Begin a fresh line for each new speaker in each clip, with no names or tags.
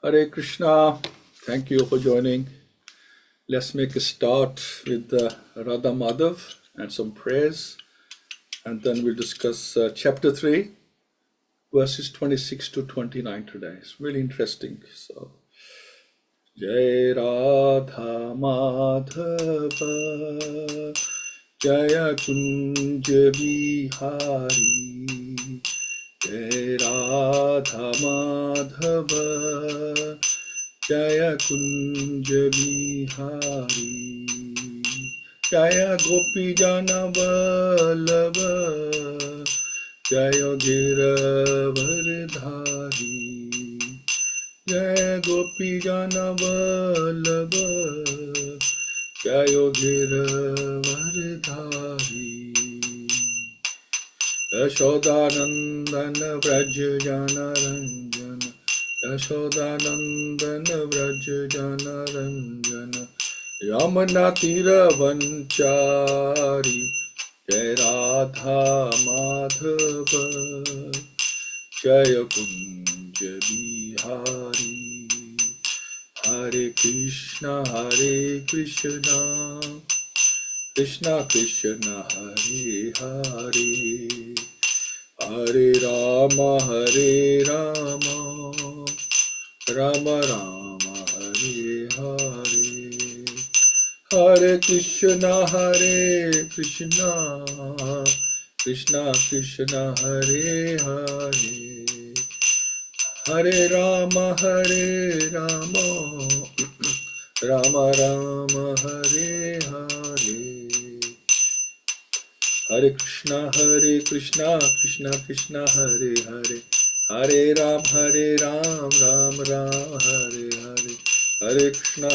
Hare Krishna, thank you for joining. Let's make a start with the Radha Madhav and some prayers, and then we'll discuss chapter 3, verses 26 to 29 today. It's really interesting. So, Jai Radha Madhava, Jaya Kunja Bihari, Jai Radha Madhava, Jaya Kunja Bihari, Jaya Gopi Jana Vallabha, Jaya Giravardhari, Jaya Gopi Jana Vallabha, Jaya Giravardhari, Yashodanandana Vraja Jana Ranjana, Yashodanandana Vraja Jana Ranjana, Yamuna Tira Vanchari, Jai Radha Madhava, Jaya Kunja Bihari, Hare Krishna, Krishna Krishna, Hare Hare, Hare Rama, Rama Rama, Hare Hare, Hare Krishna, Krishna Krishna, Hare Hare, Hare Rama, Rama Rama, Hare Hare, Hare Krishna, Krishna Krishna, Hare Hare, Hare Ram, Ram Ram, Hare Hare, Hare Krishna,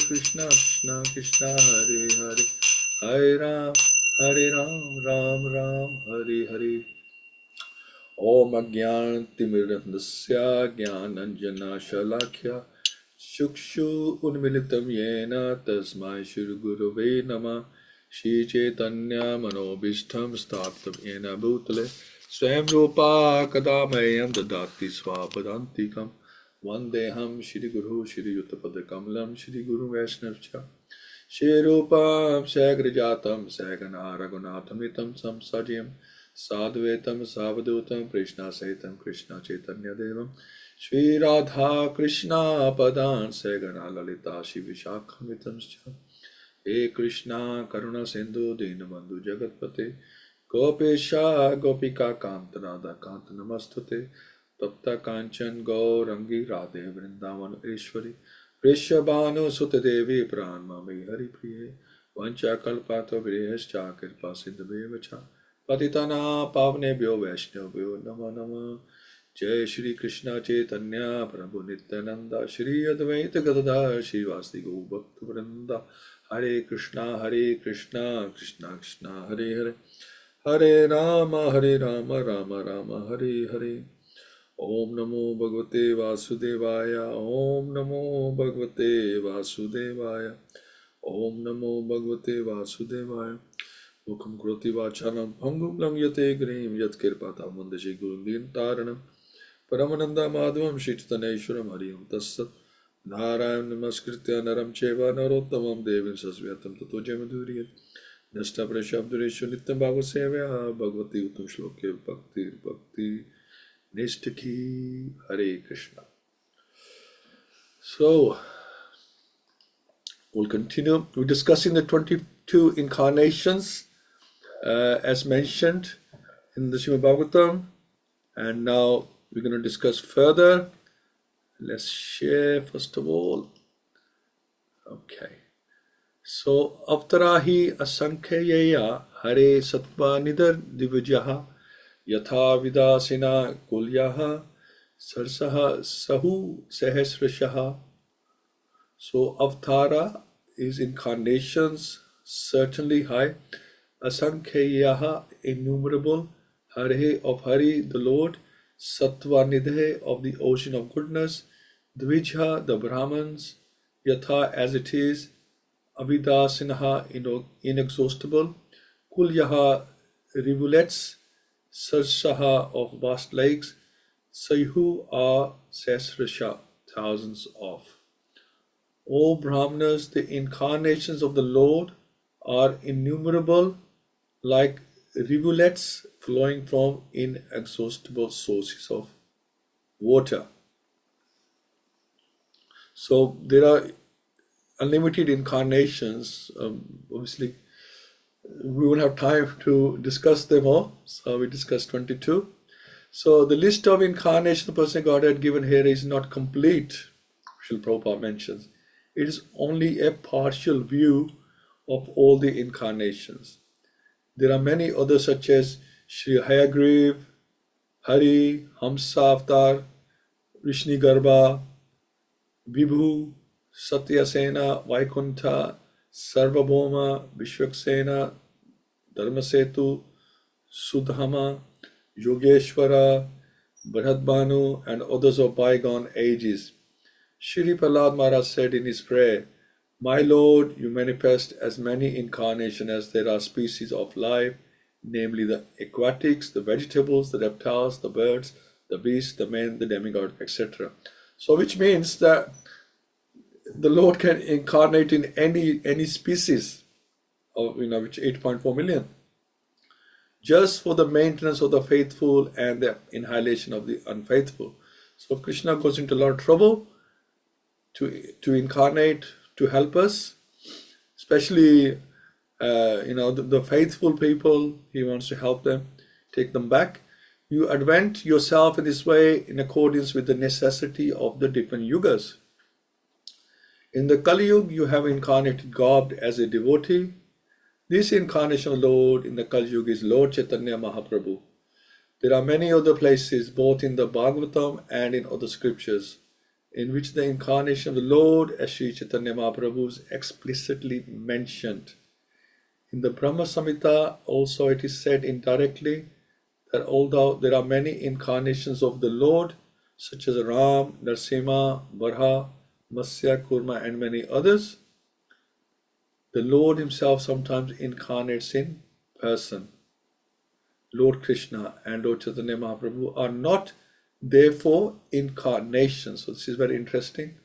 Krishna Krishna, Hare Hare, Hare Ram, Ram Ram, Hare Hare. Om Ajnanatimirandasya Jnananjana Shalakya Shukshu Unmilitam Yena Tasmai Shri Gurave Namah Shri Chaitanya Manobishtam Sthapitam Yena Bhutale Swayam Rupa Kadamayam Dadati Swapadantikam Vandeham Shri Guru Shri Yuttapada Kamalam Shri Guru Vaishnavcha Shri Rupam Sagrajatam Sagana Raghunatamitam Samsajyam Sadhvetam Savadutam Krishna Saitam Krishna Chaitanya Devam Shri Radha Krishna Padan Sagana Lalita Shivishakamitam Scha He Krishna Karuna Sindhu Dinabandhu Jagatpate Gopesha Gopika Kanta Radha Kanta Namastute Tapta Kanchan Gaurangi Radhe Vrindavan Ishwari Rishabhanu Sutta Devi Pranmami Hari Priye Vancha Kalpato Vrihascha Kirpa Sindhavevacha Patitana Pavnebhyo Vaishnavyo Nama Nama Jai Shri Krishna Chaitanya Prabhu Nityananda Shri Advaita Gadadhar Shri Vasti Bhakta Vrinda Hare Krishna Krishna Krishna Hare Hare Hare Rama Rama Rama Hare Hare Om Namo Bhagavate Vasudevaya Om Namo Bhagavate Vasudevaya Om Namo Bhagavate Vasudevaya Mukham Kroti Vacharam Bhangum Langyate Grim Yat Kirpata Mandashi Gurundin Taranam Paramananda Madhavam Shritaneshwaram Hariyam Tassat Narayan Namaskritya Naram Cheva Narottamam Devim Sasvyatam Tato Jamaduriyat Nasta Prashabdureshu Nityam Bhagavad-Sevayā Bhagavati Uttam Shloke Bhakti Nishtaki. Hare Krishna. So, we'll continue. We're discussing the 22 incarnations as mentioned in the Śrīmad-Bhāgavatam, and now we're going to discuss further. Let's share first of all. Okay. So, Avtarahi Asankhyeya Hare Sattva Nidar Divyajaha Yatha Vidasina Kulyaha Sarsaha Sahu Sahasrashaha. So, Avtara is incarnations, certainly high. Asankhyaha, innumerable. Hare of Hari, the Lord. Sattva Nidhe, of the ocean of goodness. Dvijha, the Brahmans. Yatha, as it is. Avidasinaha, inexhaustible. Kulyaha, rivulets. Sarsaha, of vast lakes. Sayhu are Sahasrasha, thousands of. O Brahmanas, the incarnations of the Lord are innumerable, like rivulets flowing from inexhaustible sources of water. So there are unlimited incarnations. Obviously, we won't have time to discuss them all, so we discussed 22. So the list of incarnations the person Godhead given here is not complete, Srila Prabhupada mentions. It is only a partial view of all the incarnations. There are many others such as Shri Hayagriv, Hari, Hamsa Avatar, Vishnigarbha, Vibhu, Satyasena, Vaikuntha, Sarvabhoma, Vishwaksena, Dharmasetu, Sudhama, Yogeshwara, Bharadbhanu, and others of bygone ages. Shri Prahlad Maharaj said in his prayer, My Lord, you manifest as many incarnations as there are species of life, namely the aquatics, the vegetables, the reptiles, the birds, the beasts, the men, the demigod, etc. So which means that the Lord can incarnate in any species of which 8.4 million, just for the maintenance of the faithful and the annihilation of the unfaithful. So Krishna goes into a lot of trouble to incarnate to help us, especially the faithful people. He wants to help them, take them back. You advent yourself in this way in accordance with the necessity of the different yugas. In the Kali Yuga, you have incarnated God as a devotee. This incarnation of Lord in the Kali Yuga is Lord Chaitanya Mahaprabhu. There are many other places, both in the Bhagavatam and in other scriptures, in which the incarnation of the Lord as Sri Chaitanya Mahaprabhu is explicitly mentioned. In the Brahma Samhita also it is said indirectly that although there are many incarnations of the Lord, such as Ram, Narsimha, Varha, Matsya, Kurma, and many others, the Lord himself sometimes incarnates in person. Lord Krishna and Lord Chaitanya Mahaprabhu are not therefore incarnations. So this is very interesting.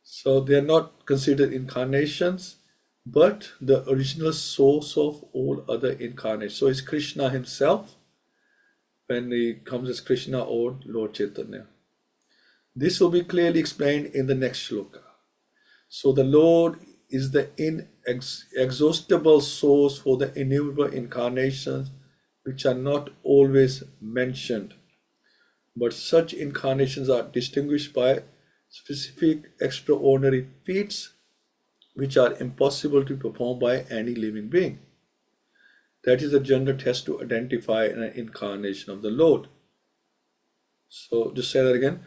So they are not considered incarnations, but the original source of all other incarnations. So it's Krishna himself when he comes as Krishna or Lord Chaitanya. This will be clearly explained in the next shloka. So the Lord is the inexhaustible source for the innumerable incarnations which are not always mentioned. But such incarnations are distinguished by specific extraordinary feats which are impossible to perform by any living being. That is a general test to identify an incarnation of the Lord. So just say that again.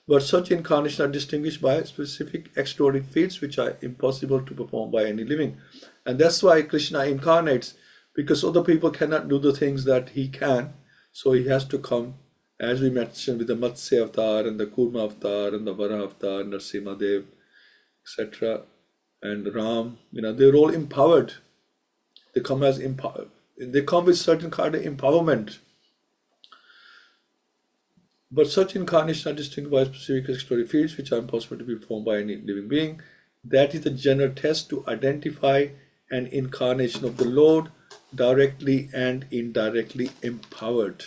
But such incarnations are distinguished by specific extraordinary feats which are impossible to perform by any living. And that's why Krishna incarnates, because other people cannot do the things that he can. So he has to come, as we mentioned, with the Matsya Avatar and the Kurma Avatar and the Vara Avatar, Narsimha Dev, etc. And Ram, they're all empowered. They come as empowered. They come with certain kind of empowerment. But such incarnations are distinguished by specific extraordinary feats which are impossible to be performed by any living being. That is the general test to identify an incarnation of the Lord, directly and indirectly empowered.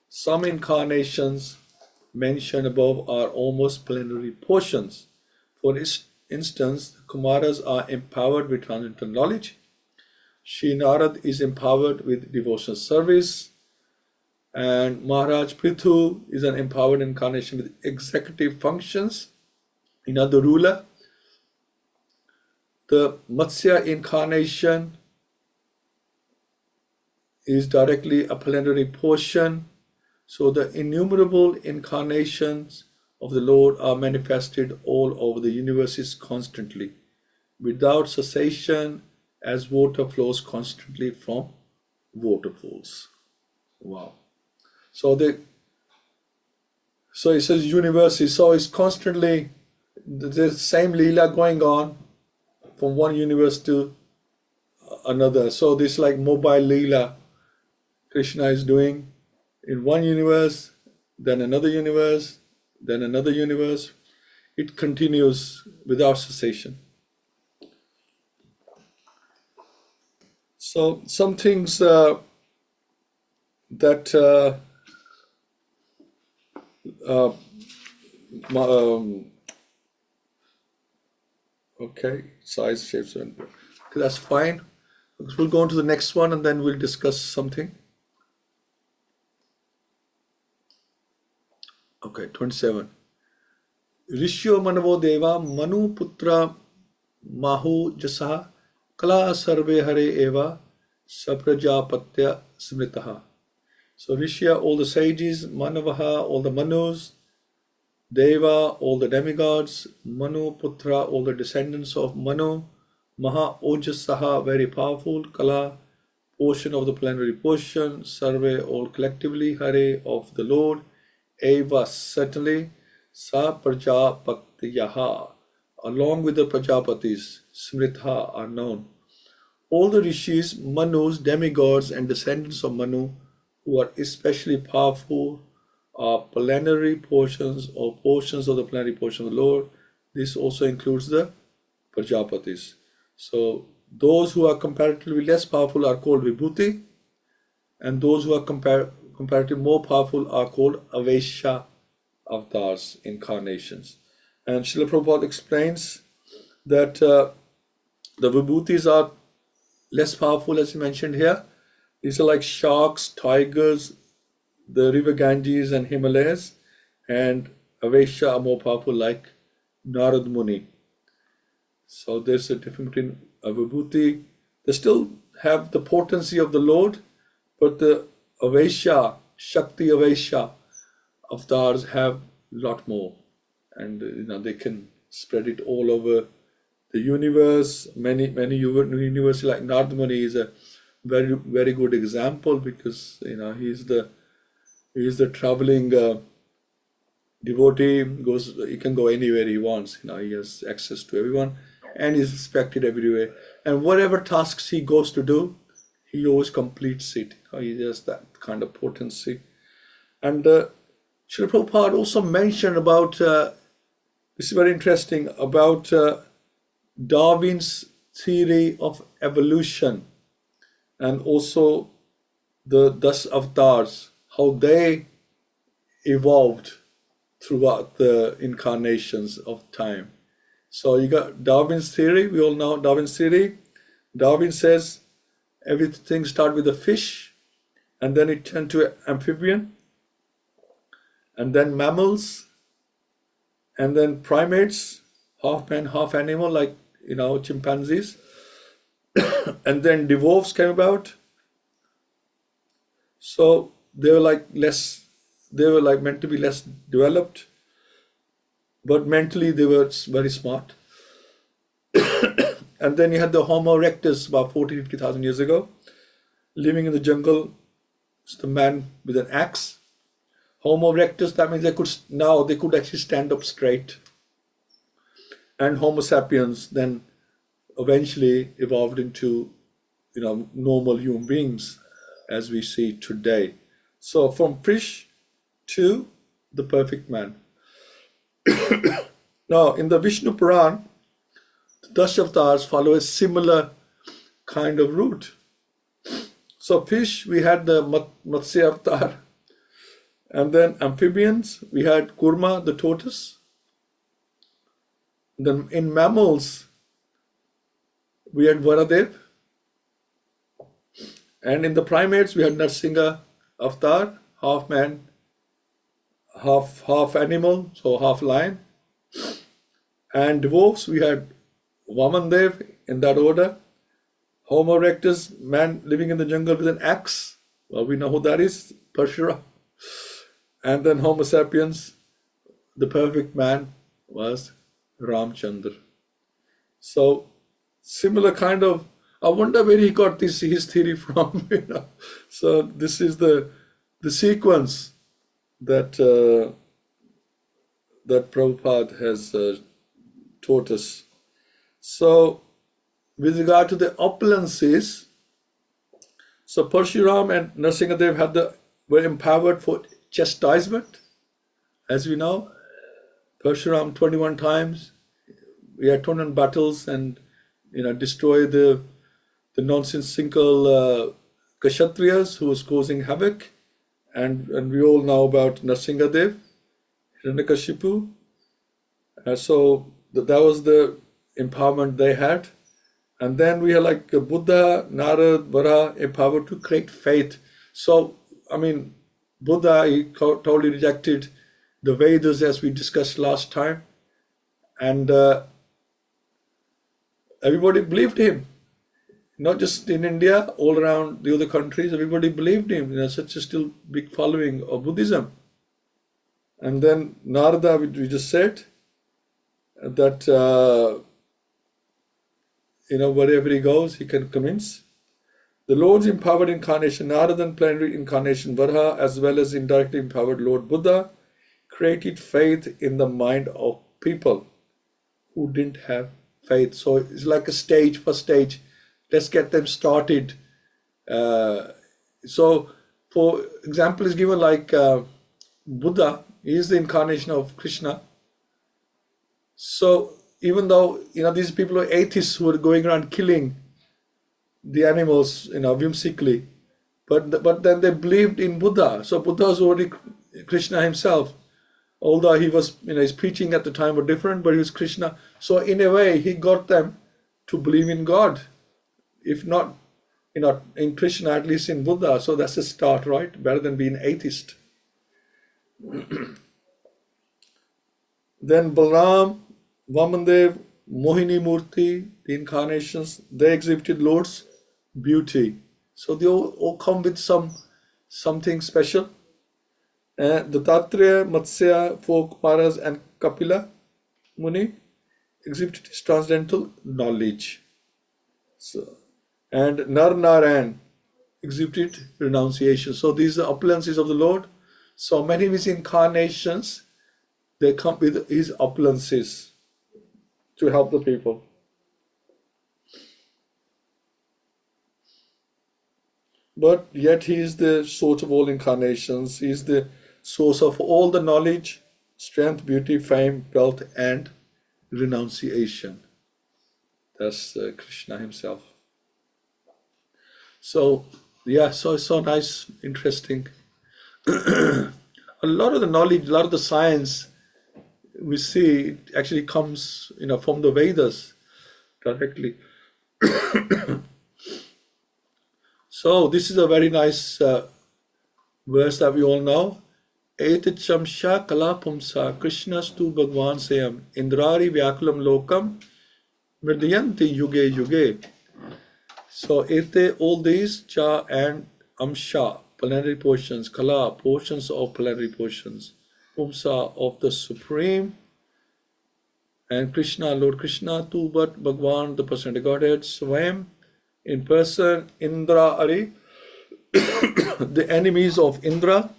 Some incarnations mentioned above are almost plenary portions. For instance, the Kumaras are empowered with transcendental knowledge. Shri Narad is empowered with devotional service. And Maharaj Prithu is an empowered incarnation with executive functions, the ruler. The Matsya incarnation is directly a plenary portion. So the innumerable incarnations of the Lord are manifested all over the universes constantly, without cessation, as water flows constantly from waterfalls. Wow. So it says universes, so it's constantly the same Leela going on from one universe to another. So this like mobile Leela Krishna is doing in one universe, then another universe, then another universe. It continues without cessation. So some things that okay, size, shapes, and okay, that's fine. We'll go on to the next one and then we'll discuss something. Okay, 27. Rishyo manavo deva manu putra mahu jasa kala sarve hare eva saprajapatya smritaha. So Rishya, all the sages, Manavaha, all the Manus, Deva, all the demigods, Manu Putra, all the descendants of Manu, Maha Ojasaha, very powerful, Kala, portion of the plenary portion, Sarve, all collectively, Hare, of the Lord, Eva, certainly, Sa Prajapatyaha, along with the Prajapatis, Smritha, are known. All the rishis, Manus, demigods, and descendants of Manu, who are especially powerful, are plenary portions or portions of the plenary portion of the Lord. This also includes the Prajapatis. So those who are comparatively less powerful are called Vibhuti, and those who are comparatively more powerful are called Avesha avatars, incarnations. And Srila Prabhupada explains that the Vibhutis are less powerful, as he mentioned here. These are like sharks, tigers, the river Ganges and Himalayas, and Avesha are more powerful like Narad Muni. So there's a difference between a Vibhuti. They still have the potency of the Lord, but the Avesha, Shakti Avesha avatars have a lot more. And they can spread it all over the universe. Many universes, like Narad Muni is a very, very good example, because he's the traveling devotee. He can go anywhere he wants. He has access to everyone, and he's respected everywhere. And whatever tasks he goes to do, he always completes it. He has that kind of potency. And Srila Prabhupada also mentioned about this is very interesting, about Darwin's theory of evolution, and also the 10 avatars, how they evolved throughout the incarnations of time. So you got Darwin's theory. We all know Darwin's theory. Darwin says everything started with a fish, and then it turned to an amphibian, and then mammals, and then primates, half man, half animal, like chimpanzees. And then dwarves came about. So they were like meant to be less developed, but mentally they were very smart. And then you had the Homo erectus about 40,000-50,000 years ago, living in the jungle. It's the man with an axe. Homo erectus, that means they could actually stand up straight. And Homo sapiens then eventually evolved into normal human beings as we see today. So from fish to the perfect man. Now in the Vishnu Puran, the 10 avatars follow a similar kind of route. So fish, we had the Matsya avatar, and then amphibians, we had Kurma, the tortoise. Then in mammals, we had Varadev, and in the primates we had Narsingha avatar, half man, half animal, so half lion. And dwarfs, we had Vamandev, in that order. Homo erectus, man living in the jungle with an axe. Well, we know who that is, Parshura. And then Homo sapiens, the perfect man was Ramchandra. So similar kind of, I wonder where he got his theory from. So this is the sequence that that Prabhupada has taught us. So with regard to the opulences, so Parshuram and Nrsimhadev were empowered for chastisement, as we know, Parshuram 21 times. We had 21 battles and destroyed the nonsensical Kshatriyas who was causing havoc. And we all know about Narsingadev, Hiranyakashipu. So that was the empowerment they had. And then we had like Buddha, Narad, Vara empowered to create faith. So, Buddha, he totally rejected the Vedas as we discussed last time. And everybody believed him. Not just in India, all around the other countries, everybody believed him. Such a still big following of Buddhism. And then Narada, we just said that, wherever he goes, he can convince. The Lord's empowered incarnation, Narada and plenary incarnation, Varaha, as well as indirectly empowered Lord Buddha, created faith in the mind of people who didn't have faith. So it's like a stage for stage. Let's get them started. So, for example, is given like Buddha, he is the incarnation of Krishna. So, even though these people are atheists who are going around killing the animals, whimsically, but then they believed in Buddha. So Buddha was already Krishna himself. Although he was, his preaching at the time were different, but he was Krishna. So in a way, he got them to believe in God. If not, in Krishna, at least in Buddha. So that's a start, right? Better than being atheist. Then Balaram, Vamandev, Mohini Murti, the incarnations, they exhibited Lord's beauty. So they all come with something special. Dattatreya, Matsya, four Kumaras, and Kapila Muni exhibited his transcendental knowledge. So, and Nar-Narayan exhibited renunciation. So these are opulences of the Lord. So many of his incarnations, they come with his opulences to help the people. But yet he is the source of all incarnations. He is the source of all the knowledge, strength, beauty, fame, wealth, and renunciation. That's Krishna himself. So, yeah, so it's so nice, interesting. A lot of the knowledge, a lot of the science we see, it actually comes, from the Vedas directly. So this is a very nice verse that we all know. Etachamsha kalapumsa Krishnastu Bhagwan Sayam Indrari Vyakulam Lokam Mridyanti Yuge Yuge. So ete, all these, cha and amsha, plenary portions, kala, portions of plenary portions, pumsa, of the Supreme, and Krishna, Lord Krishna, tu but Bhagwan, the personality Godhead, Swami, in person, Indra Ari, the enemies of Indra.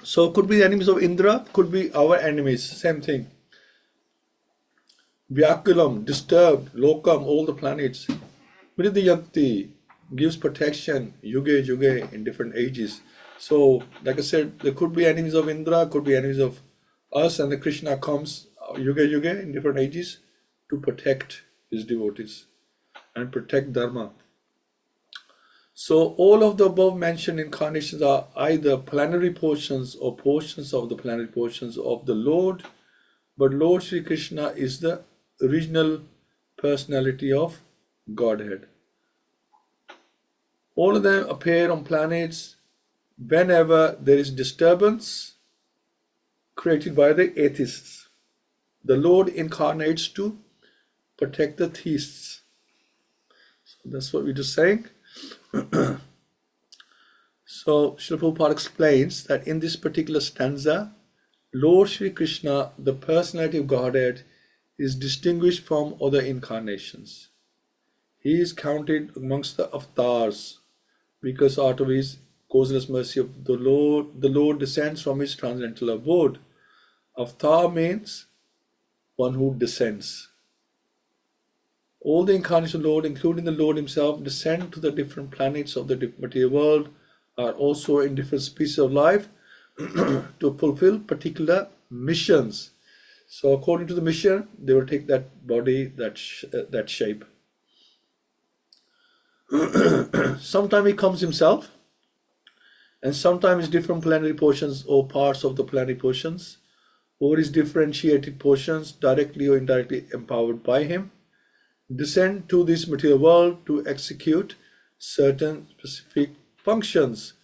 So could be the enemies of Indra, could be our enemies, same thing. Vyakulam, disturbed, Lokam, all the planets. Mridyanti, gives protection, Yuge Yuge, in different ages. So, like I said, there could be enemies of Indra, could be enemies of us, and the Krishna comes Yuge Yuge in different ages to protect his devotees and protect Dharma. So all of the above mentioned incarnations are either plenary portions or portions of the plenary portions of the Lord, but Lord Sri Krishna is the original personality of Godhead. All of them appear on planets whenever there is disturbance created by the atheists. The Lord incarnates to protect the theists. So that's what we're just saying. So Srila Prabhupada explains that in this particular stanza, Lord Sri Krishna, the personality of Godhead, is distinguished from other incarnations. He is counted amongst the avatars because out of his causeless mercy of the Lord descends from his transcendental abode. Avatar means one who descends. All the incarnations of the Lord, including the Lord himself, descend to the different planets of the material world, are also in different species of life, to fulfill particular missions. So according to the mission, they will take that body, that shape. Sometimes he comes himself, and sometimes different planetary portions or parts of the planetary portions, or his differentiated portions, directly or indirectly empowered by him, descend to this material world to execute certain specific functions.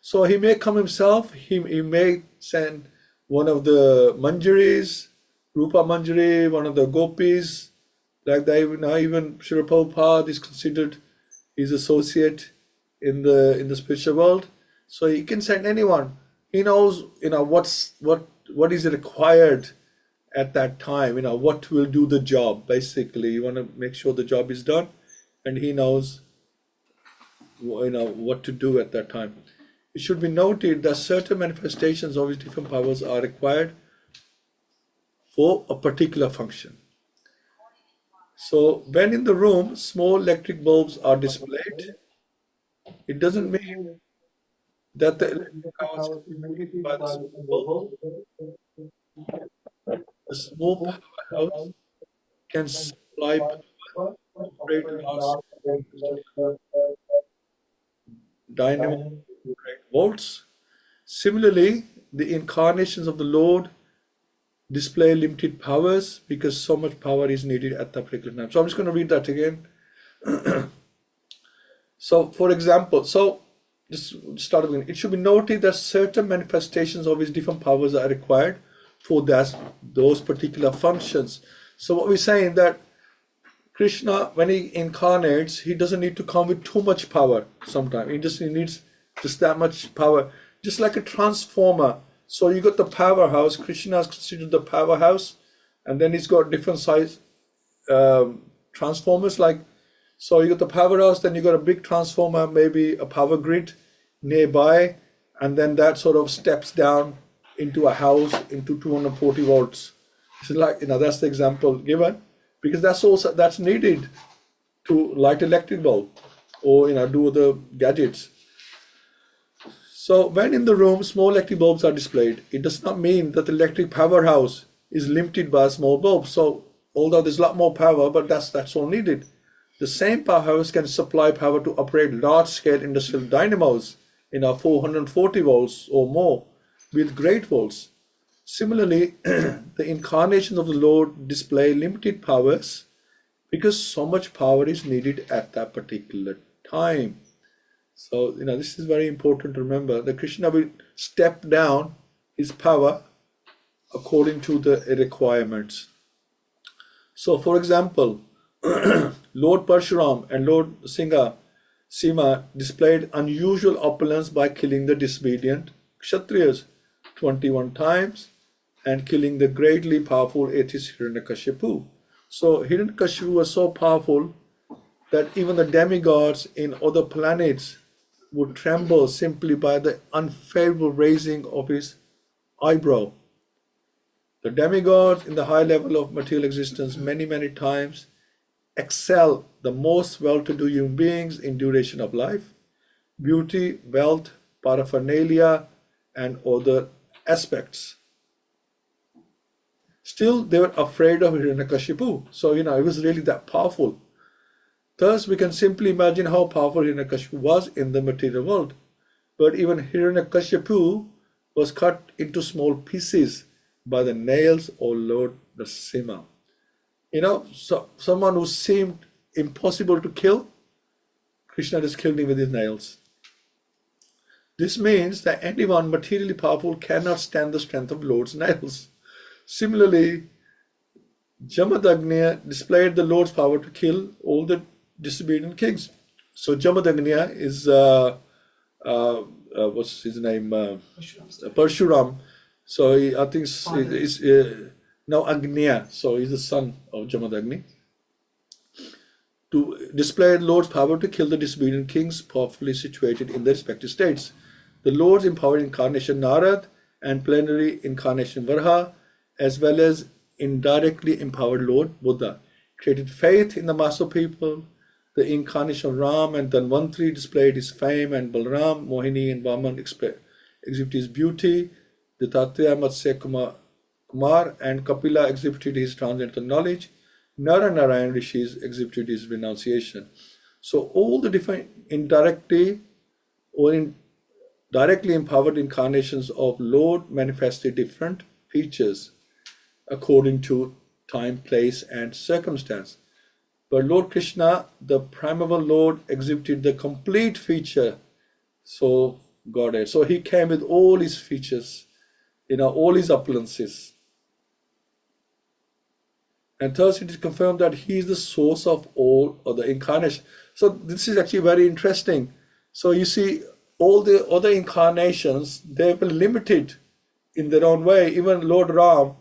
So he may come himself, he may send one of the Manjaris, Rupa Manjari, one of the gopis, like that. Even Srila Prabhupada is considered his associate in the spiritual world. So he can send anyone. He knows, what is required at that time. What will do the job. Basically, you want to make sure the job is done, and he knows, what to do at that time. It should be noted that certain manifestations of his different powers are required for a particular function. So when in the room small electric bulbs are displayed, it doesn't mean that the electric power is generated by the small bulb. The small powerhouse can supply power to operate large dynamo volts. Similarly, the incarnations of the Lord display limited powers because so much power is needed at that particular time. So I'm just going to read that again. So, for example, just start again. It should be noted that certain manifestations of his different powers are required for those particular functions. So what we're saying that Krishna, when he incarnates, he doesn't need to come with too much power sometimes. He needs just that much power, just like a transformer. So you got the powerhouse. Krishna is considered the powerhouse, and then he's got different size transformers. So you got the powerhouse, then you got a big transformer, maybe a power grid nearby, and then that sort of steps down into a house into 240 volts. It's like, that's the example given, because that's needed to light electric bulb or do the gadgets. So when in the room small electric bulbs are displayed, it does not mean that the electric powerhouse is limited by a small bulb. So although there's a lot more power, but that's all needed. The same powerhouse can supply power to operate large-scale industrial dynamos 440 volts or more with great volts. Similarly, the incarnations of the Lord display limited powers because so much power is needed at that particular time. So, this is very important to remember that Krishna will step down his power according to the requirements. So, for example, Lord Parshuram and Lord Sima displayed unusual opulence by killing the disobedient Kshatriyas 21 times and killing the greatly powerful atheist Hiranyakashipu. So Hiranyakashipu was so powerful that even the demigods in other planets would tremble simply by the unfavorable raising of his eyebrow. The demigods in the high level of material existence many times excel the most well-to-do human beings in duration of life, beauty, wealth, paraphernalia, and other aspects. Still, they were afraid of Hiranyakashipu. So, it was really that powerful. Thus, we can simply imagine how powerful Hiranyakashipu was in the material world. But even Hiranyakashipu was cut into small pieces by the nails of Lord Nrsimha. So someone who seemed impossible to kill, Krishna just killed him with his nails. This means that anyone materially powerful cannot stand the strength of Lord's nails. Similarly, Jamadagnya displayed the Lord's power to kill all the disobedient kings. So Jamadagnya is, what's his name? Parshuram. So I think it's now Agnya. So he's the son of Jamadagni. To display the Lord's power to kill the disobedient kings powerfully situated in their respective states. The Lord's empowered incarnation Narad and plenary incarnation Varha, as well as indirectly empowered Lord Buddha, created faith in the mass of people. The incarnation of Ram and Dhanvantri displayed his fame, and Balram, Mohini, and Vaman exhibited his beauty. Dattatreya, Matsya, Kumar and Kapila exhibited his transcendental knowledge. Nara Narayan Rishis exhibited his renunciation. So all the different indirectly or directly empowered incarnations of Lord manifested different features according to time, place and circumstance. But Lord Krishna, the primeval Lord, exhibited the complete feature, so Godhead. So he came with all his features, all his opulences. And thus it is confirmed that he is the source of all other incarnations. So this is actually very interesting. So you see, all the other incarnations, they were limited in their own way. Even Lord Ram,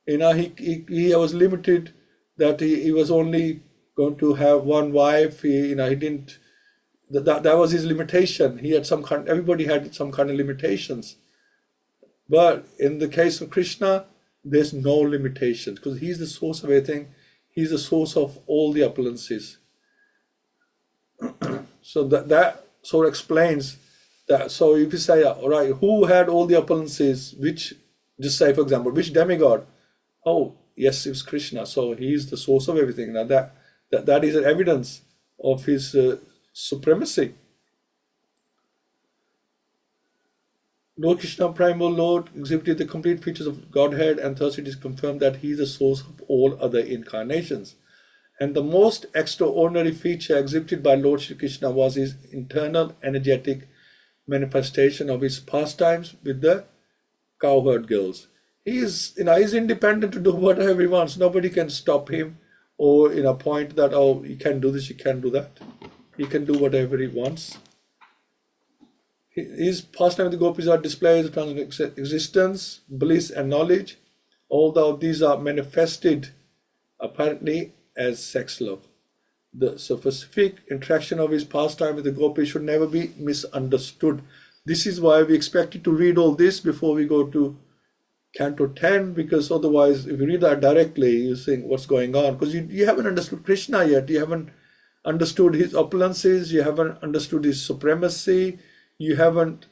he was limited, that he was only going to have one wife. He didn't. That was his limitation. He had everybody had some kind of limitations. But in the case of Krishna, there's no limitations because he's the source of everything. He's the source of all the opulences. So that sort of explains that. So if you say, all right, who had all the opulences? Just say, for example, which demigod? Oh, yes, it was Krishna. So he's the source of everything. Now that is an evidence of his supremacy. Lord Krishna, primal Lord, exhibited the complete features of Godhead, and thus it is confirmed that he is the source of all other incarnations. And the most extraordinary feature exhibited by Lord Shri Krishna was his internal energetic manifestation of his pastimes with the cowherd girls. He's independent to do whatever he wants. Nobody can stop him or point that, oh, you can do this, you can do that. He can do whatever he wants. His pastime with the gopis are displays of transcendental existence, bliss and knowledge, although these are manifested apparently as sex love. The specific interaction of his pastime with the gopis should never be misunderstood. This is why we expected to read all this before we go to Canto 10, because otherwise if you read that directly, you think what's going on, because you haven't understood Krishna yet. You haven't understood his opulences, you haven't understood his supremacy, you haven't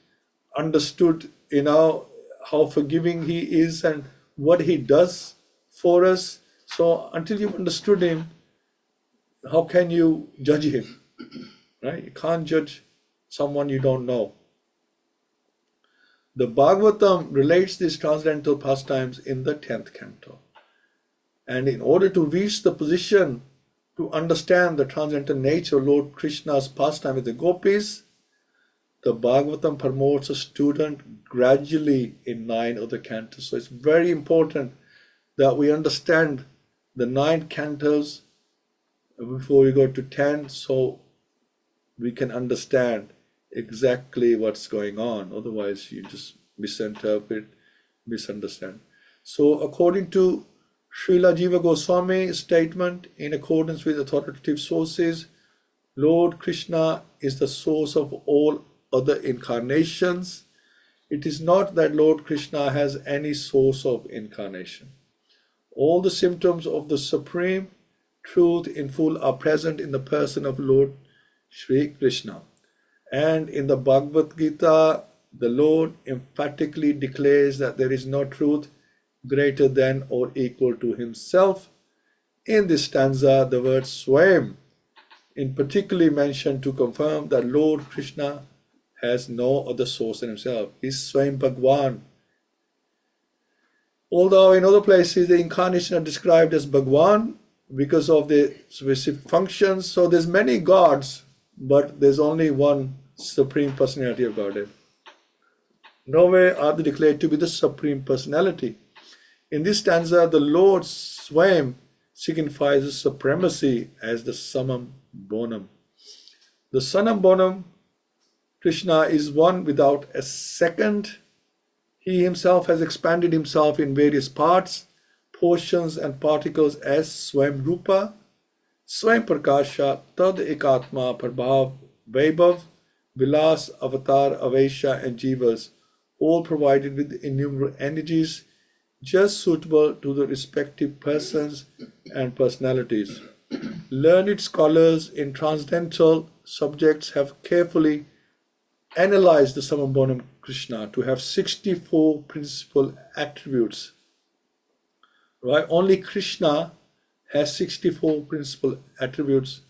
understood how forgiving he is and what he does for us. So until you've understood him, how can you judge him? Right? You can't judge someone you don't know. The Bhagavatam relates these transcendental pastimes in the 10th canto. And in order to reach the position to understand the transcendental nature of Lord Krishna's pastime with the gopis, the Bhagavatam promotes a student gradually in 9 other cantos. So it's very important that we understand the 9 cantos before we go to 10, so we can understand exactly what's going on. Otherwise, you just misinterpret, misunderstand. So according to Srila Jiva Goswami's statement, in accordance with authoritative sources, Lord Krishna is the source of all other incarnations. It is not that Lord Krishna has any source of incarnation. All the symptoms of the supreme truth in full are present in the person of Lord Shri Krishna. And in the Bhagavad-Gita, the Lord emphatically declares that there is no truth greater than or equal to himself. In this stanza, the word Swami in particularly mentioned to confirm that Lord Krishna has no other source than himself. He's Swami Bhagwan. Although in other places the incarnation are described as Bhagwan because of the specific functions. So there's many gods, but there's only one Supreme Personality of Godhead. Nowhere are they declared to be the Supreme Personality. In this stanza, the Lord Swami signifies his supremacy as the Summum Bonum. The Summum Bonum, Krishna, is one without a second. He himself has expanded himself in various parts, portions and particles as Swam Rupa, Swam Prakasha, Tad Ekatma, Prabhav, Vaibhav, Vilas, Avatar, Avesha and Jivas, all provided with innumerable energies just suitable to the respective persons and personalities. Learned scholars in transcendental subjects have carefully analyzed the Summum Bonum Krishna to have 64 principal attributes. Right? Only Krishna has 64 principal attributes.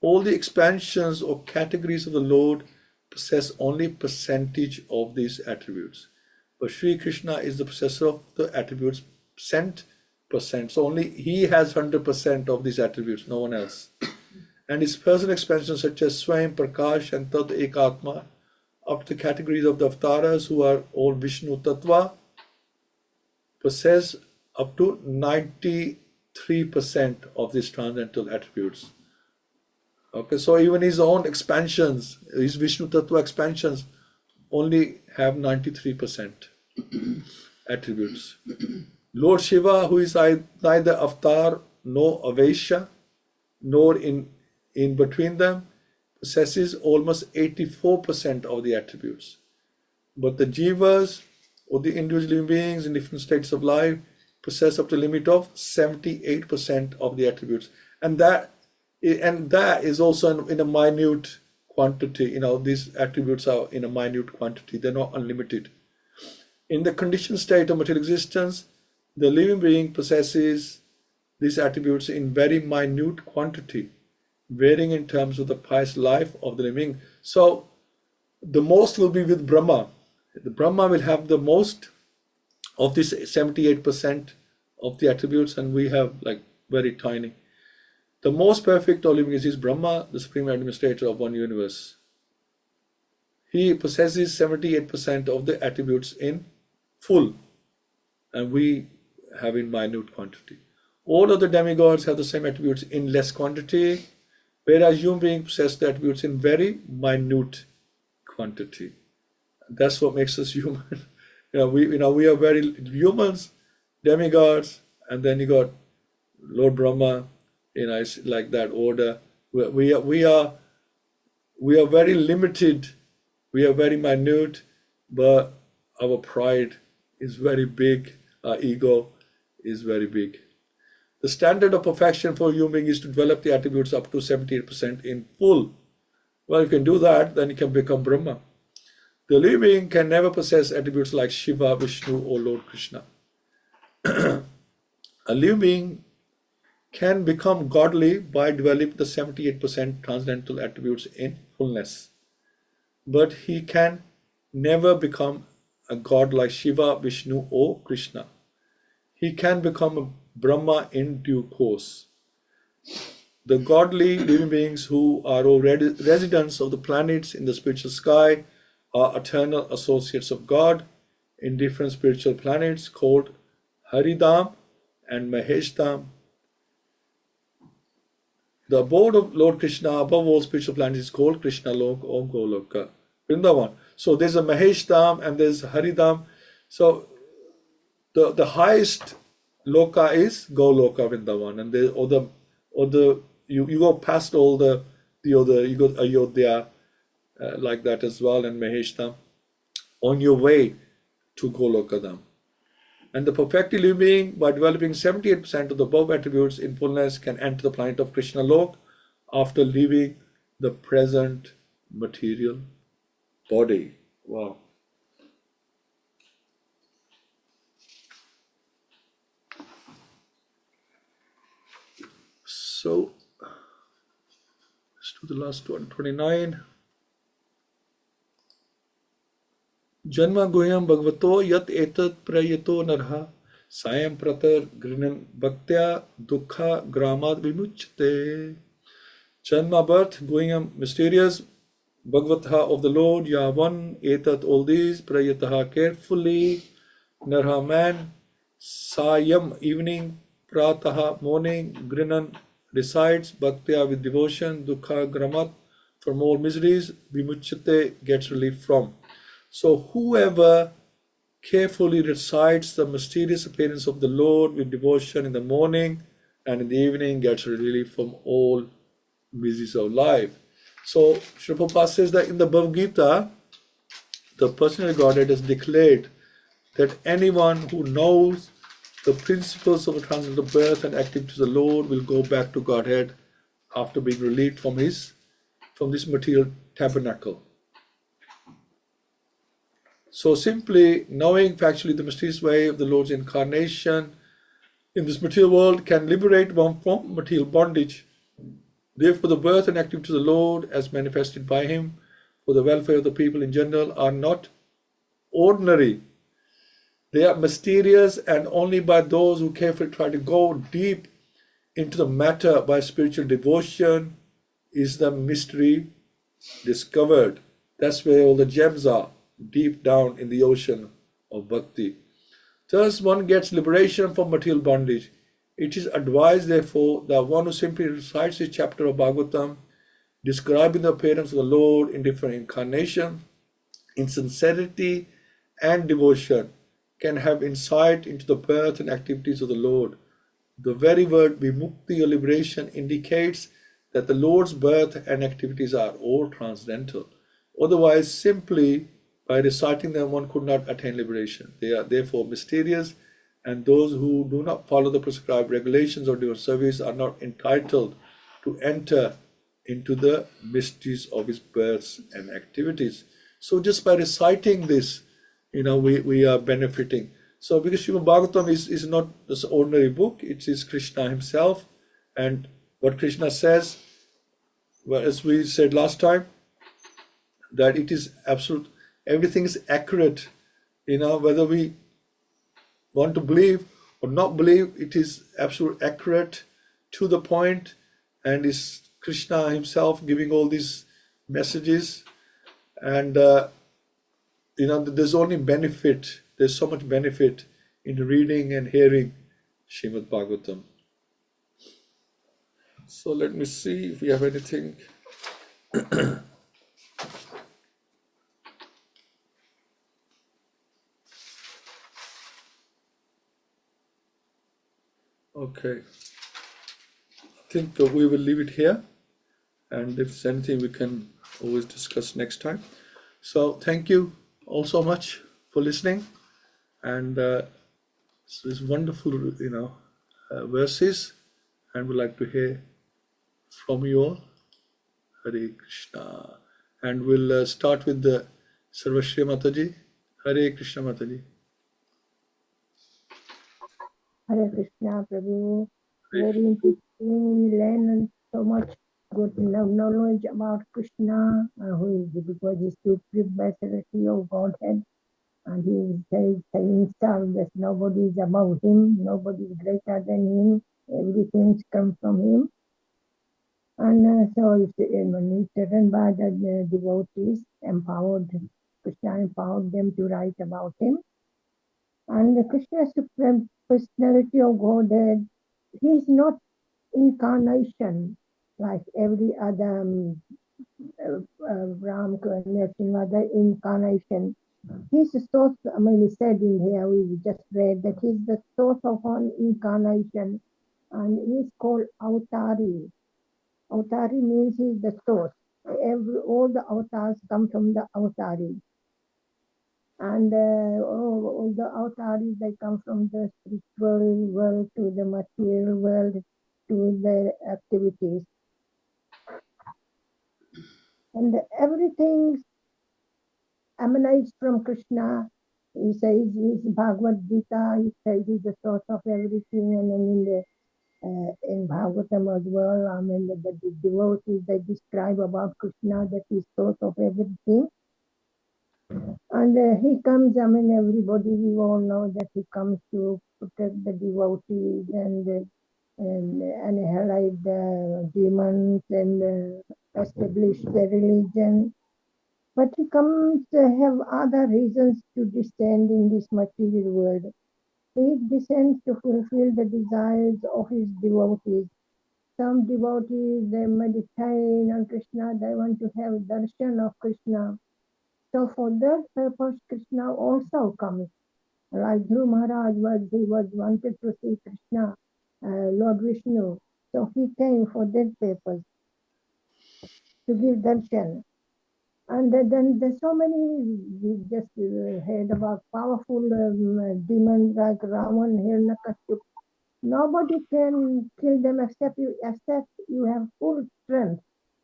All the expansions or categories of the Lord possess only percentage of these attributes. But Sri Krishna is the possessor of the attributes percent. So only he has 100% of these attributes, no one else. And his personal expansions such as Swami, Prakash and Tat Ekatma, up to the categories of the avatars who are all Vishnu Tattva, possess up to 93% of these transcendental attributes. Okay, so even his own expansions, his Vishnu Tattva expansions, only have 93% attributes. Lord Shiva, who is neither avatar nor avesha, nor in between them, possesses almost 84% of the attributes. But the jivas, or the individual living beings in different states of life, possess up to the limit of 78% of the attributes. And that is also in a minute quantity. These attributes are in a minute quantity. They're not unlimited. In the conditioned state of material existence, the living being possesses these attributes in very minute quantity, varying in terms of the pious life of the living. So the most will be with Brahma. The Brahma will have the most of this 78% of the attributes, and we have like very tiny. The most perfect of living is Brahma, the supreme administrator of one universe. He possesses 78% of the attributes in full, and we have in minute quantity. All of the demigods have the same attributes in less quantity, whereas human beings possess the attributes in very minute quantity. That's what makes us human. We are very humans, demigods, and then you got Lord Brahma. It's like that order. We are very limited. We are very minute, but our pride is very big. Our ego is very big. The standard of perfection for human being is to develop the attributes up to 78% in full. Well, if you can do that, then you can become Brahma. The living being can never possess attributes like Shiva, Vishnu, or Lord Krishna. A living being can become godly by developing the 78% transcendental attributes in fullness. But he can never become a god like Shiva, Vishnu, or Krishna. He can become a Brahma in due course. The godly living beings who are already residents of the planets in the spiritual sky are eternal associates of God in different spiritual planets called Haridam and Maheshdam. The abode of Lord Krishna above all spiritual planets is called Krishna Lok or Goloka, Vrindavan. So there's a Maheshdam and there's Haridam. So the highest Loka is Goloka, Vrindavan, and you go past all the other, you go Ayodhya like that as well, and Maheshdam on your way to Golokadam. And the perfected living being, by developing 78% of the above attributes in fullness, can enter the planet of Krishna Lok after leaving the present material body. Wow. So, let's do the last one, 29. Janma Guhyam Bhagavato Yat Etat Prayato Narha Sayam Pratar Grinan Bhaktya Dukha Gramad Vimuchate. Janma birth, Guhyam mysterious, Bhagavata of the Lord, Yavan Etat all these, Prayataha carefully, Narha man, Sayam evening, Prataha morning, Grinan recites, Bhaktya with devotion, Dukha Gramat from all miseries, Vimuchate gets relief from. So whoever carefully recites the mysterious appearance of the Lord with devotion in the morning and in the evening gets relief from all miseries of life. So Srila Prabhupada says that in the Bhagavad-Gita, the personal Godhead has declared that anyone who knows the principles of the transcendental birth and activities of the Lord will go back to Godhead after being relieved from this material tabernacle. So simply knowing factually the mysterious way of the Lord's incarnation in this material world can liberate one from material bondage. Therefore, the birth and activity of the Lord, as manifested by Him for the welfare of the people in general, are not ordinary. They are mysterious, and only by those who carefully try to go deep into the matter by spiritual devotion is the mystery discovered. That's where all the gems are, deep down in the ocean of bhakti. Thus, one gets liberation from material bondage. It is advised, therefore, that one who simply recites a chapter of Bhagavatam, describing the appearance of the Lord in different incarnations, in sincerity and devotion, can have insight into the birth and activities of the Lord. The very word vimukti or liberation indicates that the Lord's birth and activities are all transcendental. Otherwise, simply by reciting them, one could not attain liberation. They are therefore mysterious, and those who do not follow the prescribed regulations of devotional service are not entitled to enter into the mysteries of His births and activities. So just by reciting this, we are benefiting. So because Śrīmad-Bhāgavatam is not this ordinary book, it is Krishna Himself, and what Krishna says, well, as we said last time, that it is absolute, everything is accurate. Whether we want to believe or not believe, it is absolutely accurate, to the point, and is Krishna Himself giving all these messages. And there's only benefit, there's so much benefit in reading and hearing Śrīmad-Bhāgavatam. So let me see if we have anything. Okay, I think we will leave it here, and if there's anything we can always discuss next time. So thank you all so much for listening, and these wonderful verses, and we'd like to hear from you all. Hare Krishna. And we'll start with the Sarvashri Mataji. Hare Krishna Mataji.
Hare Krishna, Prabhu. Very interesting. We learn so much good knowledge about Krishna, who is because he's supreme personality of Godhead, and he says himself that nobody is above him, nobody is greater than him, everything comes from him. And so it's written by the devotees, Krishna empowered them to write about him. And Krishna is supreme personality of Godhead. He is not incarnation like every other Ram, other incarnation. He's the source, we said in here, we just read that he's the source of all incarnation, and he's called Avatari. Avatari means he's the source. All the avatars come from the Avatari. And all the avatars, they come from the spiritual world to the material world to their activities. And everything emanates from Krishna. He says his Bhagavad-Gita, he says he's the source of everything. And then in Bhagavatam as well, the devotees, they describe about Krishna that he's source of everything. And he comes, everybody, we all know that he comes to protect the devotees and annihilate the demons and establish the religion. But he comes to have other reasons to descend in this material world. He descends to fulfill the desires of his devotees. Some devotees, they meditate on Krishna, they want to have darshan of Krishna. So for that purpose, Krishna also comes. Like Dhruv Maharaj was wanted to see Krishna, Lord Vishnu. So he came for that purpose, to give darshan. And then there's so many, we just heard about powerful demons like Ravan, Hiranyakashipu. Nobody can kill them except you have full strength.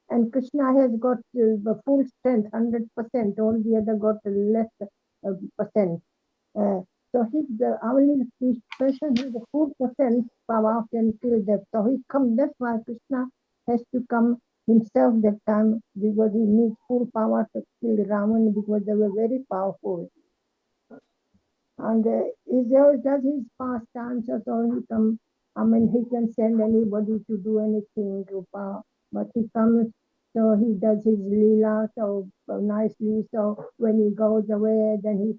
And Krishna has got the full strength, 100%. All the other got less percent. So the only person who the 4% power can kill them. So he come. That's why Krishna has to come himself that time, because he needs full power to kill Ravan, because they were very powerful. And he does his pastimes, so he come. I mean, he can send anybody to do anything, but he comes. So he does his leela so nicely. So when he goes away, then he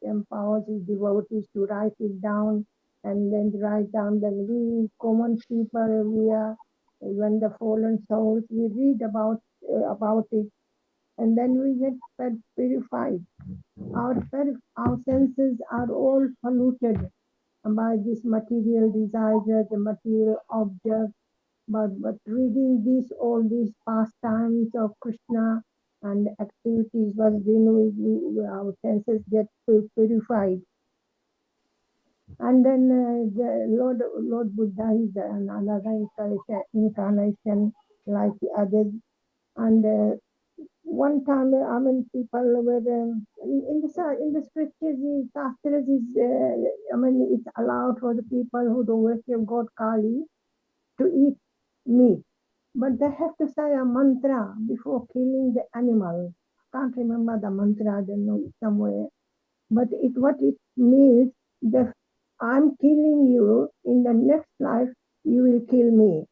empowers his devotees to write it down, and then write down. Then we common people, we are, when the fallen souls, we read about it, and then we get purified. Our senses are all polluted by this material desires, the material objects. But reading all these pastimes of Krishna and activities, was then our senses get purified. And then the Lord Buddha is another incarnation like the others. And one time, I mean, people were in the scriptures, the Shastras is, I mean, it's allowed for the people who don't worship God Kali to eat meat, but they have to say a mantra before killing the animal. Can't remember the mantra, I don't know, somewhere. But what it means, that I'm killing you, in the next life you will kill me.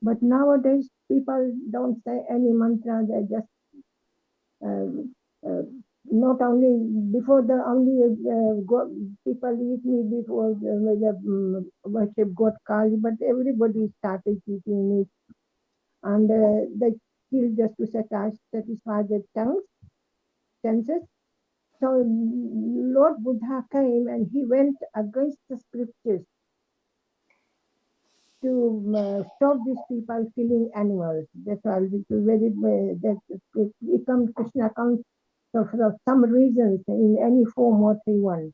But nowadays people don't say any mantra, they just not only before the God, people eat meat before the worship God Kali, but everybody started eating meat, and they kill just to satisfy their senses. So Lord Buddha came and he went against the scriptures to stop these people killing animals. That's why Krishna comes for some reasons in any form what he wants.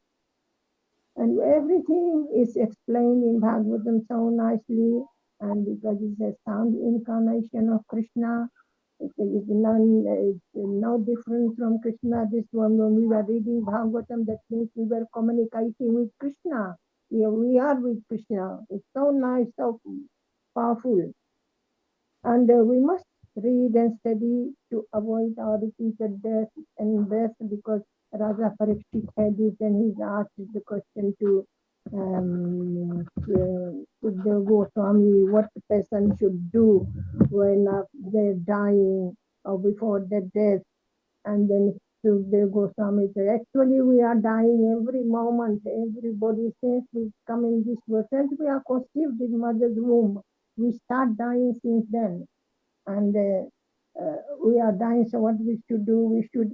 And everything is explained in Bhagavatam so nicely, and because it's a sound incarnation of Krishna, it is no different from Krishna. This one, when we were reading Bhagavatam, that means we were communicating with Krishna. Yeah, we are with Krishna. It's so nice, so powerful. And we must read and study to avoid our repeated death and birth, because Raja Parikshit had this, and he's asked the question to the Goswami, what the person should do when they're dying or before their death. And then the Goswami said, actually we are dying every moment. Everybody since we come in this world, since we are conceived in mother's womb, we start dying since then. And we are dying, so what we should do, we should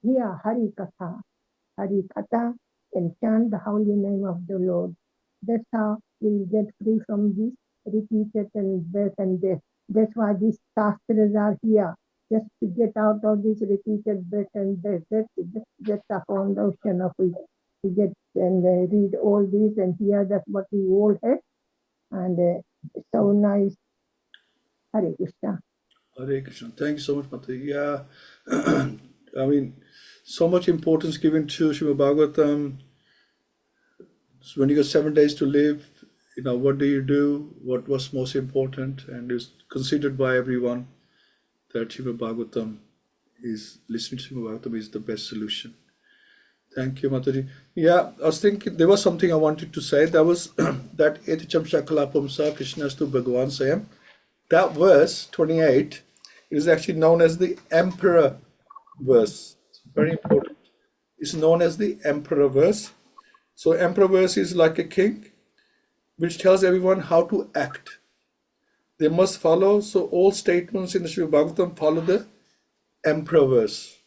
hear Hari Katha, and chant the holy name of the Lord. That's how we'll get free from this repeated and birth and death. That's why these shastras are here, just to get out of this repeated birth and death. That's the foundation of it. To get and read all this and hear that what we all have. And it's so nice. Hare Krishna.
Hare Krishna. Thank you so much, Mataji. Yeah, I mean, so much importance given to Śrīmad-Bhāgavatam. So when you got 7 days to live, what do you do? What was most important? And it's considered by everyone that Śrīmad-Bhāgavatam is, listening to Śrīmad-Bhāgavatam is the best solution. Thank you, Mataji. Yeah, I was thinking, there was something I wanted to say. That was that Eticham Shakalapamsa Krishnastu Bhagavan-Sayam. That verse 28 is actually known as the emperor verse. It's very important. It's known as the emperor verse. So emperor verse is like a king, which tells everyone how to act. They must follow. So all statements in the Śrīmad-Bhāgavatam follow the emperor verse.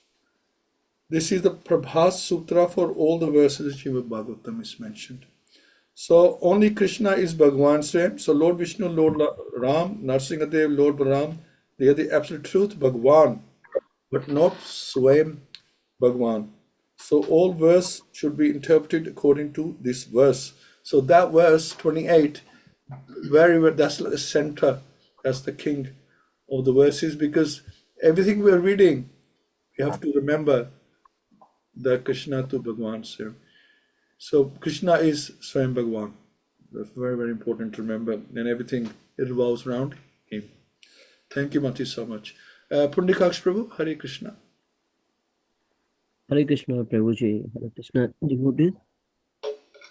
This is the Prabhas Sutra for all the verses in Śrīmad-Bhāgavatam is mentioned. So only Krishna is Bhagavan Swam. So Lord Vishnu, Lord Ram, Narsingadev, Lord Balaram, they are the absolute truth, Bhagavan, but not Swam Bhagavan. So all verse should be interpreted according to this verse. So that verse 28, that's like the center, that's the king of the verses, because everything we're reading, you have to remember the Krishna to Bhagwan Sir. So Krishna is Swayam Bhagwan. That's very, very important to remember. And everything revolves around him. Thank you, Mati, so much. Pundikaksh Prabhu, Hare Krishna.
Hare Krishna, Prabhuji. Hare Krishna, devotees.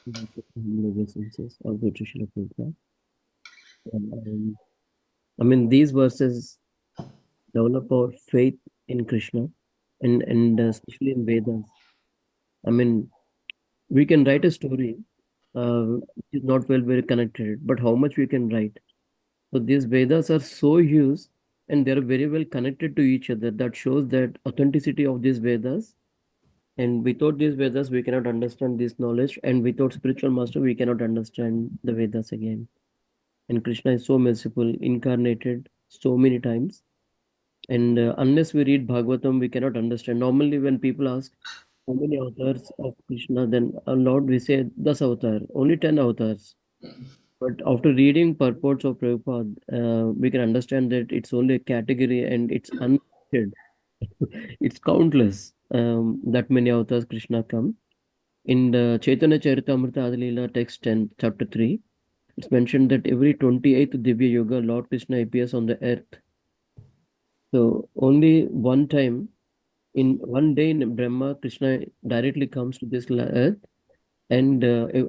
Of the Srila Prabhupada. I mean, these verses develop our faith in Krishna and especially in Vedas. I mean, we can write a story which is not very connected, but how much we can write. So these Vedas are so huge and they are very well connected to each other. That shows that authenticity of these Vedas. And without these Vedas, we cannot understand this knowledge. And without spiritual master, we cannot understand the Vedas again. And Krishna is so merciful, incarnated so many times. And unless we read Bhagavatam, we cannot understand. Normally, when people ask how many avatars of Krishna, then Lord, we say 10 avatar, only 10 avatars. But after reading purports of Prabhupada, we can understand that it's only a category and it's unlimited. It's countless that many avatars Krishna come. In the Chaitanya Charitamrita Adilila text 10, chapter 3, it's mentioned that every 28th Divya Yoga, Lord Krishna appears on the earth. So only one time, in one day in Brahma, Krishna directly comes to this earth. And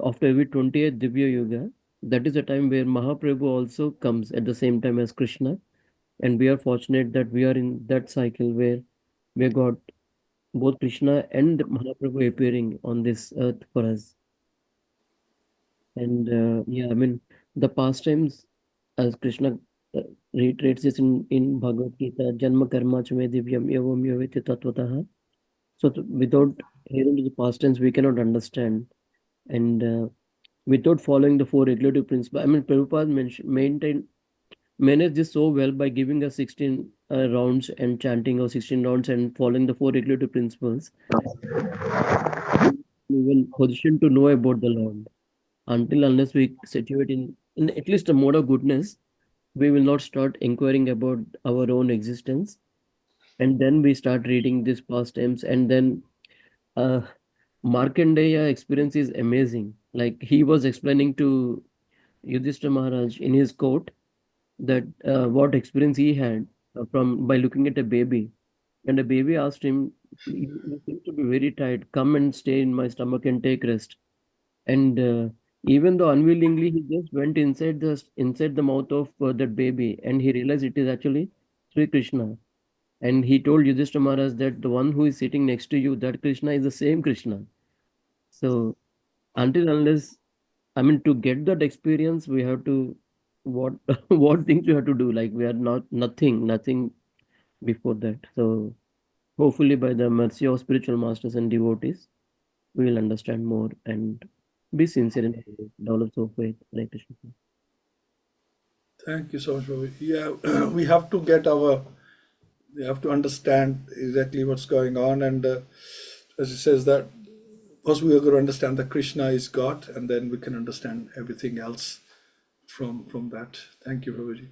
after every 28th Divya Yoga, that is the time where Mahaprabhu also comes at the same time as Krishna. And we are fortunate that we are in that cycle where we got both Krishna and Mahaprabhu appearing on this earth for us. And I mean, the pastimes, as Krishna reiterates this in Bhagavad-Gita, Janma Karma Chame Divyam Yavam Yaviti Tattvataha. So without hearing the pastimes, we cannot understand. And without following the four regulative principles, I mean, Prabhupada managed this so well by giving us 16 rounds and chanting or 16 rounds and following the four regulative principles. We will position to know about the Lord. Unless we situate in at least a mode of goodness, we will not start inquiring about our own existence. And then we start reading these pastimes, and then Markandeya experience is amazing. Like he was explaining to Yudhishthira Maharaj in his court that what experience he had from by looking at a baby, and the baby asked him, "You seem to be very tired. Come and stay in my stomach and take rest." And even though unwillingly, he just went inside the mouth of that baby, and he realized it is actually Sri Krishna. And he told Yudhishthira Maharaj that the one who is sitting next to you, that Krishna is the same Krishna. So unless, I mean, to get that experience, we have to what what things we have to do. Like we are nothing before that. So hopefully, by the mercy of spiritual masters and devotees, we will understand more and be sincere in develop so faith. Hare Krishna.
Thank you so much, Prabhu. Yeah, we have to understand exactly what's going on. And as it says that, first we are going to understand that Krishna is God, and then we can understand everything else from that. Thank you, Prabhuji.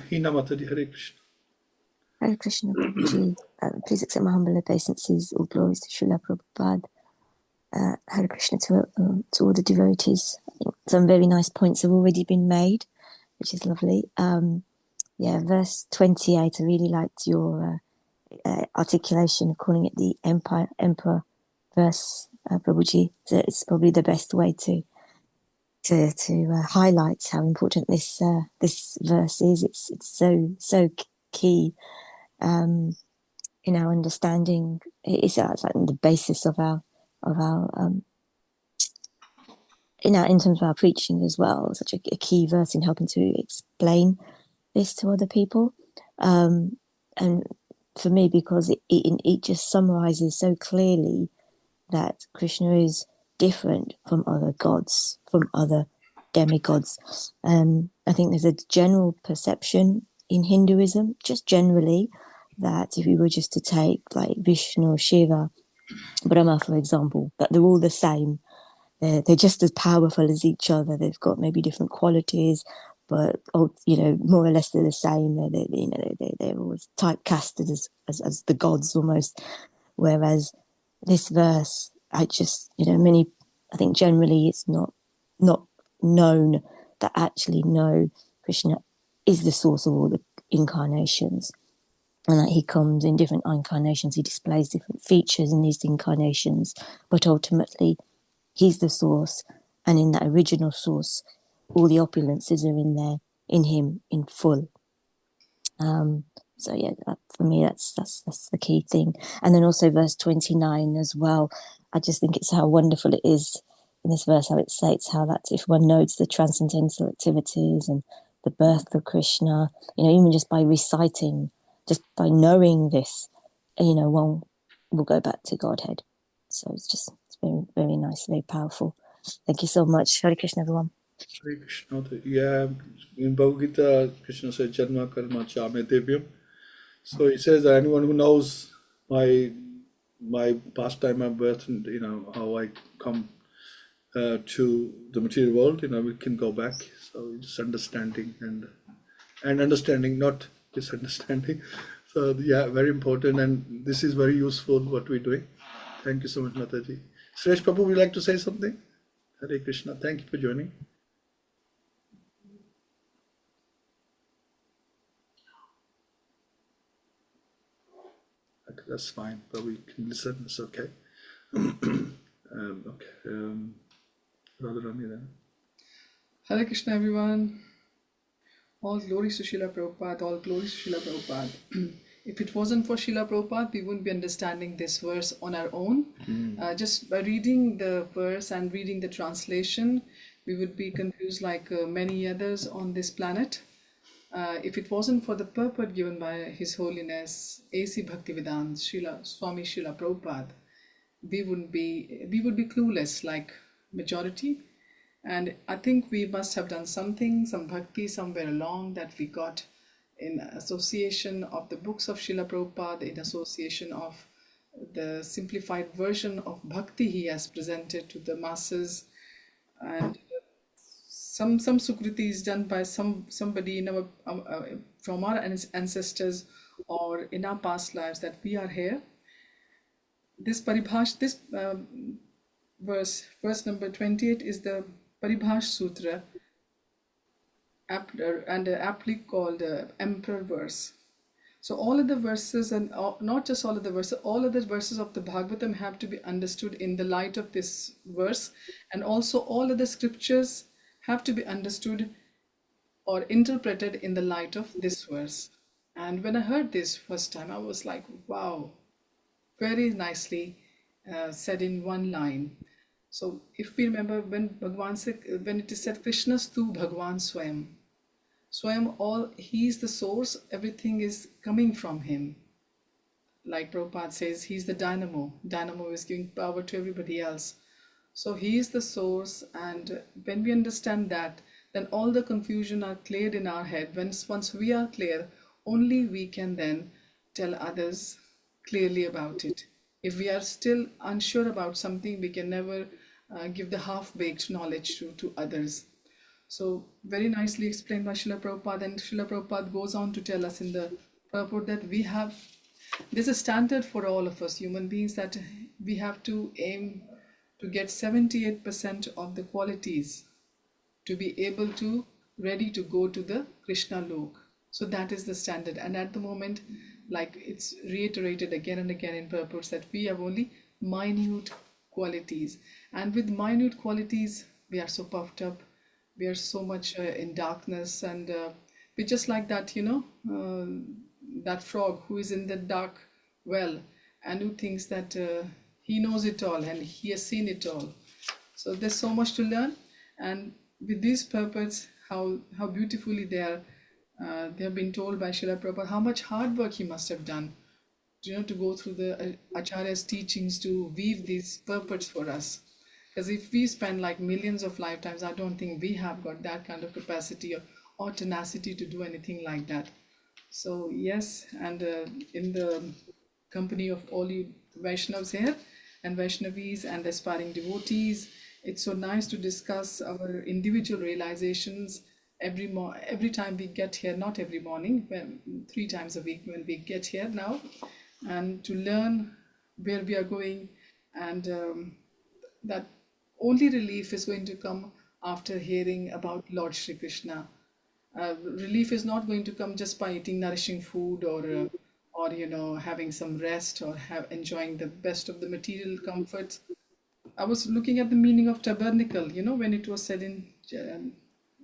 Hina Matadi, Hare Krishna.
Hare Krishna, Prabhuji. Please accept my humble obeisances. All glories to Srila Prabhupada. Hare Krishna to all the devotees. I think some very nice points have already been made, which is lovely. Verse 28, I really liked your articulation of calling it the Emperor verse, Prabhuji. So it's probably the best way to highlight how important this verse is. It's so key in our understanding. It's like the basis of our in terms of our preaching as well. Such a key verse in helping to explain this to other people, and for me, because it just summarizes so clearly that Krishna is different from other gods, from other demigods. I think there's a general perception in Hinduism, just generally, that if we were just to take like Vishnu, Shiva, Brahma, for example, that they're all the same. They're just as powerful as each other. They've got maybe different qualities, but more or less they're the same. They're always typecasted as the gods almost. Whereas this verse, I think generally it's not known that actually no, Krishna is the source of all the incarnations, and that he comes in different incarnations, he displays different features in these incarnations, but ultimately he's the source, and in that original source all the opulences are in there, in him, in full. So yeah, for me that's the key thing. And then also verse 29 as well, I just think it's how wonderful it is in this verse, how it states how that if one knows the transcendental activities and the birth of Krishna, even just by reciting, just by knowing this, one will go back to Godhead. So it's very, very nice, very powerful. Thank you so much. Hare Krishna, everyone.
Hare Krishna. Yeah, in Bhagavad-Gita, Krishna says, Janma karma chame devyam. So he says that anyone who knows my pastime, my birth, and how I come to the material world, we can go back. So it's understanding and understanding, not misunderstanding. So yeah, very important, and this is very useful what we're doing. Thank you so much, Mataji. Suresh Prabhu, would you like to say something? Hare Krishna. Thank you for joining. Okay, that's fine, but we can listen. It's okay. Radharani then.
Hare Krishna, everyone. All glories to Srila Prabhupada. All glories to Srila Prabhupada. If it wasn't for Srila Prabhupada, we wouldn't be understanding this verse on our own. Just by reading the verse and reading the translation, we would be confused like many others on this planet. If it wasn't for the purport given by His Holiness A.C. Bhaktivedanta, Swami Srila Prabhupada, we would be clueless like majority. And I think we must have done something, some bhakti somewhere along that we got in association of the books of Srila Prabhupada, in association of the simplified version of bhakti he has presented to the masses, and some sukriti is done by somebody in our from our ancestors or in our past lives that we are here. This paribhash, this verse number 28 is the Paribhash Sutra, and aptly called Emperor verse. So all of the verses, and not just all of the verses, all of the verses of the Bhagavatam have to be understood in the light of this verse, and also all of the scriptures have to be understood or interpreted in the light of this verse. And when I heard this first time, I was like, wow, very nicely said in one line. So if we remember when it is said Krishnastu Bhagwan Swayam, he is the source, everything is coming from him. Like Prabhupada says, he's the dynamo. Dynamo is giving power to everybody else. So he is the source, and when we understand that, then all the confusion are cleared in our head. Once we are clear, only we can then tell others clearly about it. If we are still unsure about something, we can never give the half-baked knowledge to others. So very nicely explained by Srila Prabhupada, and Srila Prabhupada goes on to tell us in the purport that there's a standard for all of us human beings, that we have to aim to get 78% of the qualities to be able to ready to go to the Krishna Lok. So that is the standard, and at the moment, like it's reiterated again and again in purports, that we have only minute qualities, and with minute qualities we are so puffed up, we are so much in darkness, and we're just like that, that frog who is in the dark well and who thinks that he knows it all and he has seen it all. So there's so much to learn, and with these purports, how beautifully they have been told by Srila Prabhupada, how much hard work he must have done, to go through the Acharya's teachings to weave these purports for us. Because if we spend like millions of lifetimes, I don't think we have got that kind of capacity or tenacity to do anything like that. So yes, and in the company of all you Vaishnavas here and Vaishnavis and aspiring devotees, it's so nice to discuss our individual realizations every time we get here, not every morning, 3 times a week when we get here now, and to learn where we are going, and that only relief is going to come after hearing about Lord Shri Krishna. Relief is not going to come just by eating nourishing food or having some rest or enjoying the best of the material comforts. I was looking at the meaning of tabernacle, when it was said in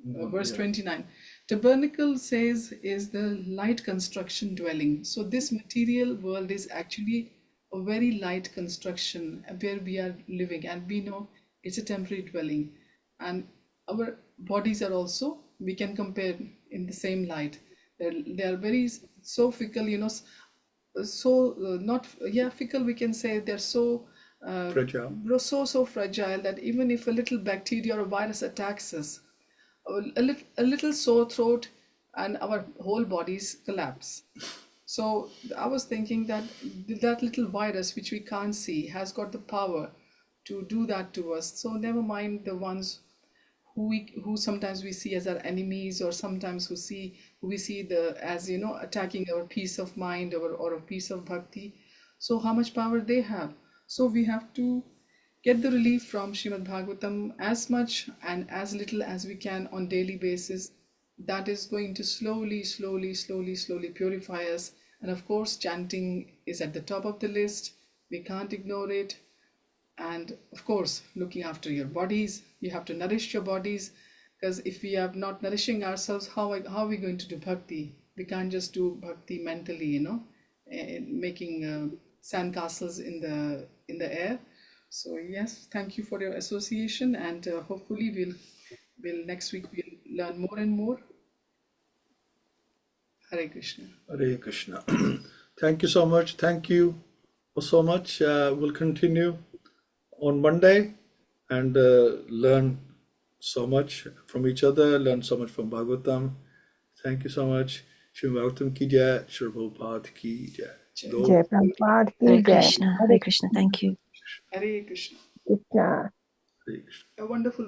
verse 29. Tabernacle says is the light construction dwelling. So this material world is actually a very light construction where we are living, and we know it's a temporary dwelling. And our bodies are also, we can compare in the same light. They are very so fickle, not fickle, we can say. They're so
Fragile.
so fragile that even if a little bacteria or a virus attacks us, a little sore throat and our whole bodies collapse. So I was thinking that that little virus which we can't see has got the power to do that to us. So never mind the ones who sometimes we see as our enemies, or sometimes who we see as attacking our peace of mind or a piece of bhakti. So how much power they have. So we have to get the relief from Śrīmad-Bhāgavatam as much and as little as we can on daily basis. That is going to slowly purify us. And of course, chanting is at the top of the list. We can't ignore it. And of course, looking after your bodies, you have to nourish your bodies, because if we are not nourishing ourselves, how are we going to do bhakti? We can't just do bhakti mentally, making sandcastles in the air. So yes, thank you for your association, and hopefully we'll next week we'll learn more and more. Hare Krishna.
Hare Krishna. Thank you so much. Thank you so much. We'll continue on Monday and learn so much from each other, learn so much from Bhagavatam. Thank you so much. Śrīmad-Bhāgavatam ki jai, Srila Prabhupada ki jai.
Jai Prabhupada ki
Hare
jai.
Krishna. Hare Krishna. Thank you.
Hare Krishna.
Krishna.
Hare Krishna.
A wonderful